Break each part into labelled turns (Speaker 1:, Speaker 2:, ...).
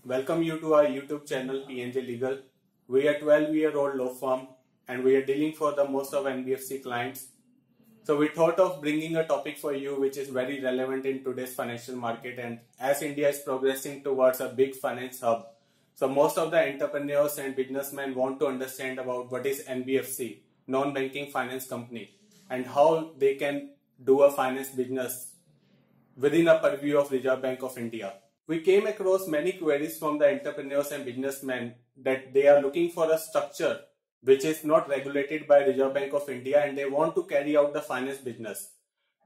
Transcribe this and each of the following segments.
Speaker 1: Welcome you to our YouTube channel PNJ Legal. We are a 12-year-old law firm and we are dealing for the most of NBFC clients. So we thought of bringing a topic for you which is very relevant in today's financial market, and as India is progressing towards a big finance hub, so most of the entrepreneurs and businessmen want to understand about what is NBFC, non-banking finance company, and how they can do a finance business within a purview of Reserve Bank of India. We came across many queries from the entrepreneurs and businessmen that they are looking for a structure which is not regulated by Reserve Bank of India and they want to carry out the finance business.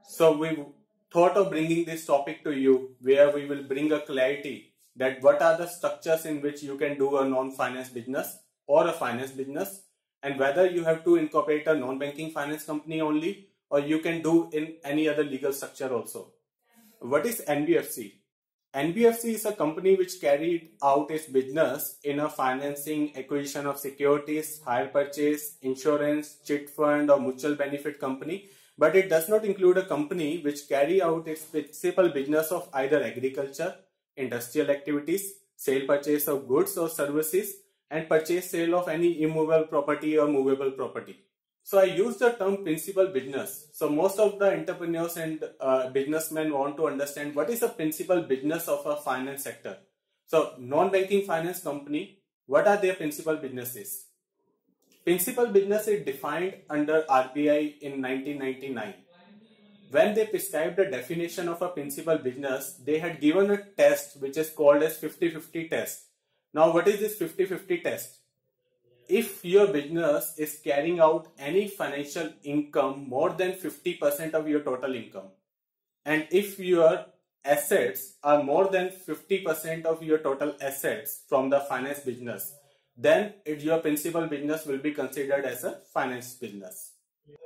Speaker 1: So we thought of bringing this topic to you, where we will bring a clarity that what are the structures in which you can do a non-finance business or a finance business, and whether you have to incorporate a non-banking finance company only or you can do in any other legal structure also. What is NBFC? NBFC is a company which carried out its business in a financing, acquisition of securities, hire purchase, insurance, chit fund or mutual benefit company, but it does not include a company which carry out its principal business of either agriculture, industrial activities, sale purchase of goods or services, and purchase sale of any immovable property or movable property. So I use the term principal business. So most of the entrepreneurs and businessmen want to understand what is the principal business of a finance sector. So non-banking finance company, what are their principal businesses? Principal business is defined under RBI in 1999. When they prescribed the definition of a principal business, they had given a test which is called as 50-50 test. Now what is this 50-50 test? If your business is carrying out any financial income more than 50% of your total income, and if your assets are more than 50% of your total assets from the finance business, then your principal business will be considered as a finance business.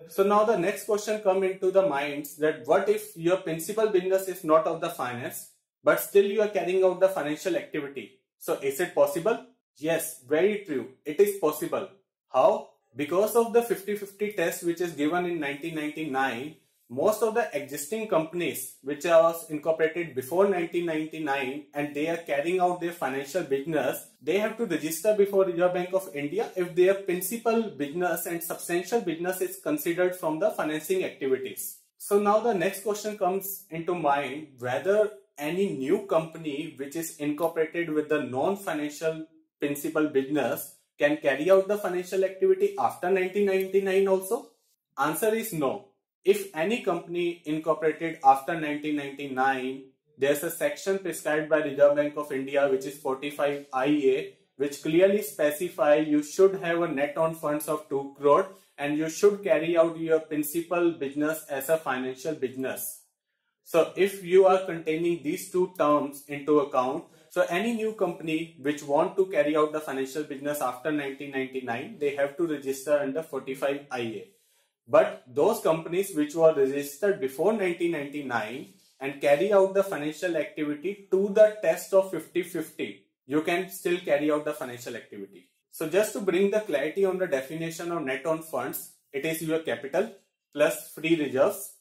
Speaker 1: So now the next question comes into the minds that what if your principal business is not of the finance, but still you are carrying out the financial activity? So is it possible? Yes, very true. It is possible. How? Because of the 50-50 test which is given in 1999, most of the existing companies which was incorporated before 1999 and they are carrying out their financial business, they have to register before Reserve Bank of India if their principal business and substantial business is considered from the financing activities. So now the next question comes into mind, whether any new company which is incorporated with the non-financial principal business can carry out the financial activity after 1999 also? Answer is no. If any company incorporated after 1999, there's a section prescribed by Reserve Bank of India which is 45 IA, which clearly specify you should have a net on funds of 2 crore and you should carry out your principal business as a financial business. So if you are containing these two terms into account, so any new company which want to carry out the financial business after 1999, they have to register under 45 IA. But those companies which were registered before 1999 and carry out the financial activity to the test of 50-50, you can still carry out the financial activity. So just to bring the clarity on the definition of net on funds, it is your capital plus free reserves,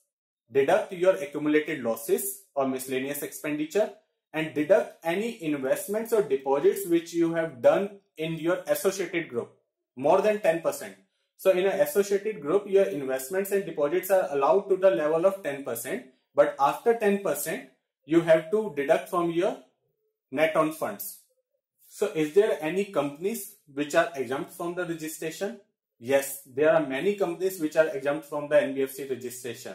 Speaker 1: deduct your accumulated losses or miscellaneous expenditure, and deduct any investments or deposits which you have done in your associated group, more than 10%. So in an associated group, your investments and deposits are allowed to the level of 10%, but after 10%, you have to deduct from your net on funds. So is there any companies which are exempt from the registration? Yes, there are many companies which are exempt from the NBFC registration.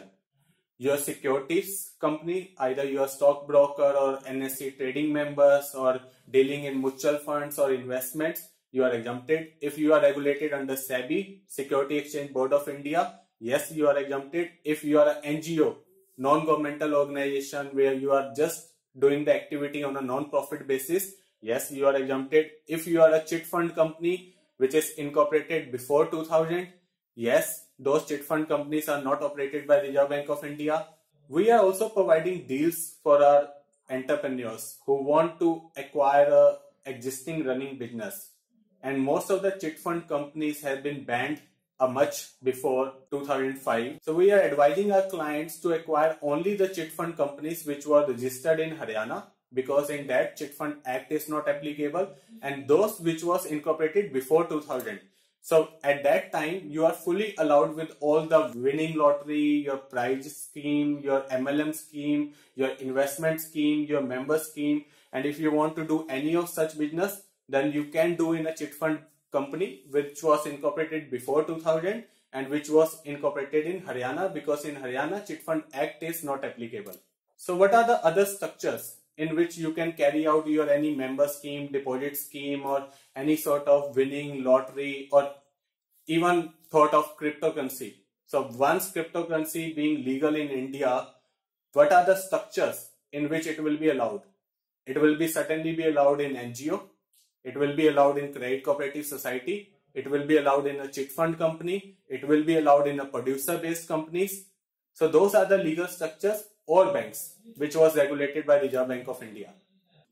Speaker 1: Your securities company, either your stockbroker or NSE trading members or dealing in mutual funds or investments, you are exempted. If you are regulated under SEBI, Security Exchange Board of India, yes, you are exempted. If you are an NGO, non-governmental organization where you are just doing the activity on a non-profit basis, yes, you are exempted. If you are a chit fund company which is incorporated before 2000, yes, those chit fund companies are not operated by Reserve Bank of India. We are also providing deals for our entrepreneurs who want to acquire a existing running business. And most of the chit fund companies have been banned much before 2005. So we are advising our clients to acquire only the chit fund companies which were registered in Haryana, because in that Chit Fund Act is not applicable, and those which was incorporated before 2000. So at that time, you are fully allowed with all the winning lottery, your prize scheme, your MLM scheme, your investment scheme, your member scheme. And if you want to do any of such business, then you can do in a chit fund company which was incorporated before 2000 and which was incorporated in Haryana, because in Haryana, Chit Fund Act is not applicable. So what are the other structures in which you can carry out your any member scheme, deposit scheme, or any sort of winning lottery, or even thought of cryptocurrency? So once cryptocurrency being legal in India, what are the structures in which it will be allowed? It will be certainly be allowed in NGO. It will be allowed in credit cooperative society. It will be allowed in a chit fund company. It will be allowed in a producer-based companies. So those are the legal structures, or banks, which was regulated by Reserve Bank of India.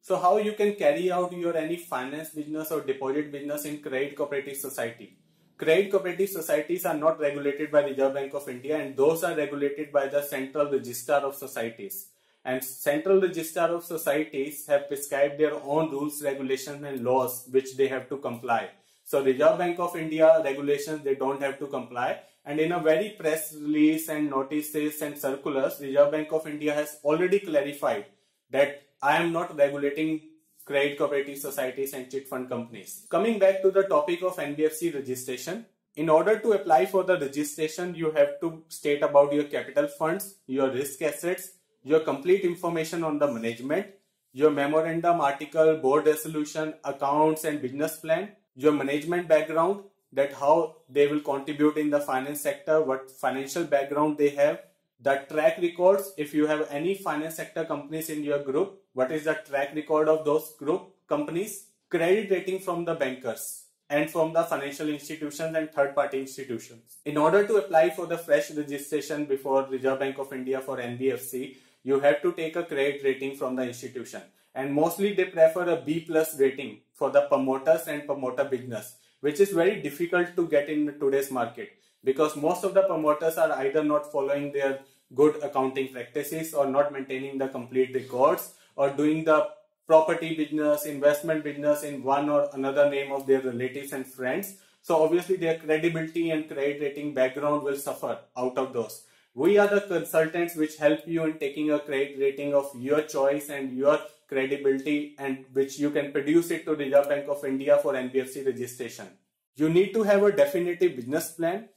Speaker 1: So how you can carry out your any finance business or deposit business in credit cooperative society? Credit cooperative societies are not regulated by Reserve Bank of India, and those are regulated by the Central Register of Societies. And Central Register of Societies have prescribed their own rules, regulations and laws which they have to comply. So Reserve Bank of India regulations, they don't have to comply. And in a very press release and notices and circulars, Reserve Bank of India has already clarified that I am not regulating credit cooperative societies and chit fund companies. Coming back to the topic of NBFC registration, in order to apply for the registration, you have to state about your capital funds, your risk assets, your complete information on the management, your memorandum article, board resolution, accounts and business plan, your management background, that how they will contribute in the finance sector, what financial background they have, the track records, if you have any finance sector companies in your group, what is the track record of those group companies, credit rating from the bankers and from the financial institutions and third-party institutions. In order to apply for the fresh registration before Reserve Bank of India for NBFC, you have to take a credit rating from the institution, and mostly they prefer a B+ rating for the promoters and promoter business, which is very difficult to get in today's market, because most of the promoters are either not following their good accounting practices or not maintaining the complete records, or doing the property business, investment business in one or another name of their relatives and friends. So obviously their credibility and credit rating background will suffer out of those. We are the consultants which help you in taking a credit rating of your choice and your credibility, and which you can produce it to Reserve Bank of India for NBFC registration. You need to have a definitive business plan.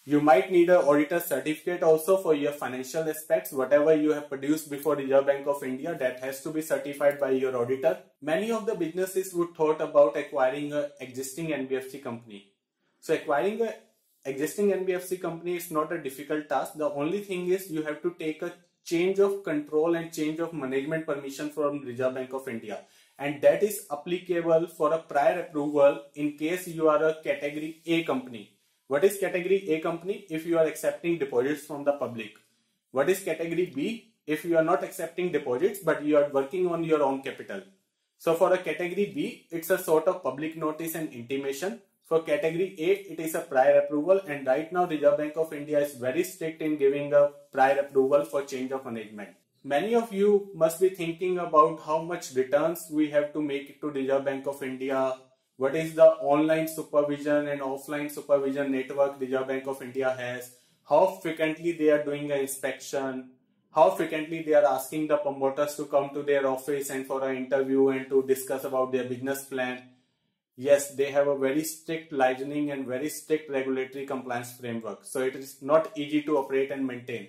Speaker 1: You might need an auditor certificate also for your financial aspects. Whatever you have produced before Reserve Bank of India, that has to be certified by your auditor. Many of the businesses would thought about acquiring an existing NBFC company. So acquiring an existing NBFC company is not a difficult task. The only thing is you have to take a change of control and change of management permission from Reserve Bank of India. And that is applicable for a prior approval in case you are a category A company. What is category A company? If you are accepting deposits from the public. What is category B? If you are not accepting deposits but you are working on your own capital. So for a category B, it's a sort of public notice and intimation. For category A, it is a prior approval, and right now Reserve Bank of India is very strict in giving a prior approval for change of management. Many of you must be thinking about how much returns we have to make to Reserve Bank of India. What is the online supervision and offline supervision network Reserve Bank of India has? How frequently they are doing an inspection? How frequently they are asking the promoters to come to their office and for an interview and to discuss about their business plan? Yes, they have a very strict licensing and very strict regulatory compliance framework. So it is not easy to operate and maintain.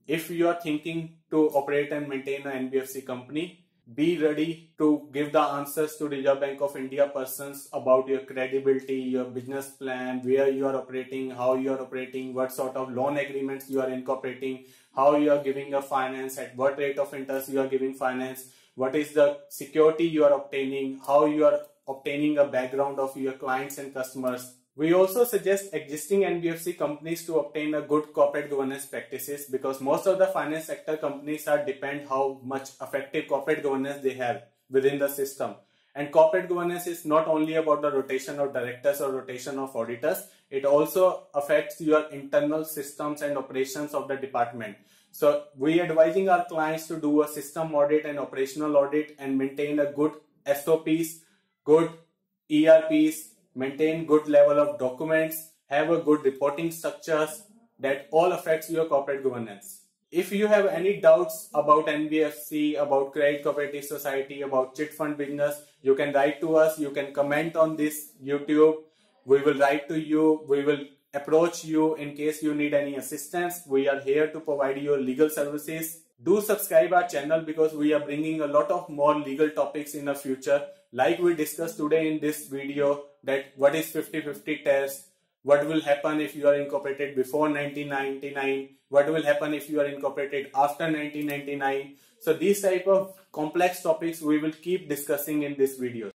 Speaker 1: If you are thinking to operate and maintain an NBFC company, be ready to give the answers to Reserve Bank of India persons about your credibility, your business plan, where you are operating, how you are operating, what sort of loan agreements you are incorporating, how you are giving a finance, at what rate of interest you are giving finance, what is the security you are obtaining, how you are obtaining a background of your clients and customers. We also suggest existing NBFC companies to obtain a good corporate governance practices, because most of the finance sector companies are depend how much effective corporate governance they have within the system. And corporate governance is not only about the rotation of directors or rotation of auditors, it also affects your internal systems and operations of the department. So we are advising our clients to do a system audit and operational audit and maintain a good SOPs, good ERPs, maintain good level of documents, have a good reporting structures that all affects your corporate governance. If you have any doubts about NBFC, about Credit Cooperative Society, about chit fund business, you can write to us, you can comment on this YouTube. We will write to you, we will approach you in case you need any assistance. We are here to provide you legal services. Do subscribe our channel because we are bringing a lot of more legal topics in the future. Like we discussed today in this video, that what is 50-50 test, what will happen if you are incorporated before 1999, what will happen if you are incorporated after 1999. So these type of complex topics we will keep discussing in this video.